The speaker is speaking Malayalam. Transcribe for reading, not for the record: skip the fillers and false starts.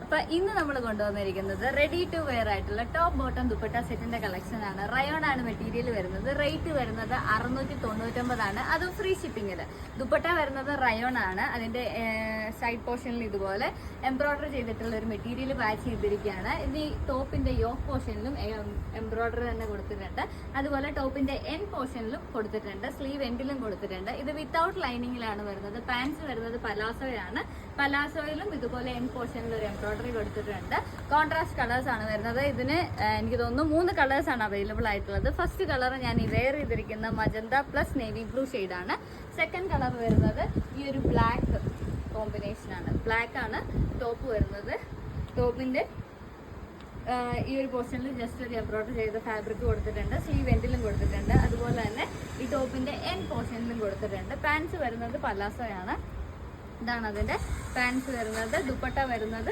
അപ്പൊ ഇന്ന് നമ്മൾ കൊണ്ടുവന്നിരിക്കുന്നത് റെഡി ടു വെയർ ആയിട്ടുള്ള ടോപ്പ് ബോട്ടം ദുപ്പട്ട സെറ്റിന്റെ കളക്ഷൻ ആണ്. റയോൺ ആണ് മെറ്റീരിയൽ വരുന്നത്. റേറ്റ് വരുന്നത് 699 ആണ്, അതും ഫ്രീ ഷിപ്പിംഗിൽ. ദുപ്പട്ട വരുന്നത് റയോൺ ആണ്. അതിന്റെ സൈഡ് പോർഷനിൽ ഇതുപോലെ എംബ്രോയിഡറി ചെയ്തിട്ടുള്ള ഒരു മെറ്റീരിയൽ പാച്ച് ചെയ്തിരിക്കുകയാണ്. ഇനി ടോപ്പിന്റെ യോക്ക് പോർഷനിലും എംബ്രോയിഡറി തന്നെ കൊടുത്തിട്ടുണ്ട്. അതുപോലെ ടോപ്പിന്റെ എൻ പോർഷനിലും കൊടുത്തിട്ടുണ്ട്, സ്ലീവ് എൻഡിലും കൊടുത്തിട്ടുണ്ട്. ഇത് വിത്തൗട്ട് ലൈനിങ്ങിലാണ് വരുന്നത്. പാൻസ് വരുന്നത് പലാസോയാണ്. പലാസോയിലും ഇതുപോലെ എൻ പോർഷനിൽ ഒരു എംബ്രോയിഡറി കൊടുത്തിട്ടുണ്ട്. കോൺട്രാസ്റ്റ് കളേഴ്സ് ആണ് വരുന്നത്. ഇതിന് എനിക്ക് തോന്നുന്നു 3 കളേഴ്സ് ആണ് അവൈലബിൾ ആയിട്ടുള്ളത്. ഫസ്റ്റ് കളർ ഞാൻ ഈ വെയർ ചെയ്തിരിക്കുന്ന മജന്ത പ്ലസ് നേവി ബ്ലൂ ആണ്. സെക്കൻഡ് കളർ വരുന്നത് ഈ ഒരു ബ്ലാക്ക് കോമ്പിനേഷൻ ആണ്. ബ്ലാക്ക് ആണ് ടോപ്പ് വരുന്നത്. ടോപ്പിന്റെ ഈ ഒരു പോർഷനിൽ ജസ്റ്റ് ഒരു എംബ്രോയിഡറി ചെയ്ത ഫാബ്രിക് കൊടുത്തിട്ടുണ്ട്. സ്ലീവ് എൻഡിലും കൊടുത്തിട്ടുണ്ട്. അതുപോലെ തന്നെ ഈ ടോപ്പിന്റെ എൻ പോർഷനിലും കൊടുത്തിട്ടുണ്ട്. പാൻസ് വരുന്നത് പലാസോയാണ്. ഇതാണ് അതിന്റെ പാൻസ് വരുന്നത്. ദുപ്പട്ട വരുന്നത്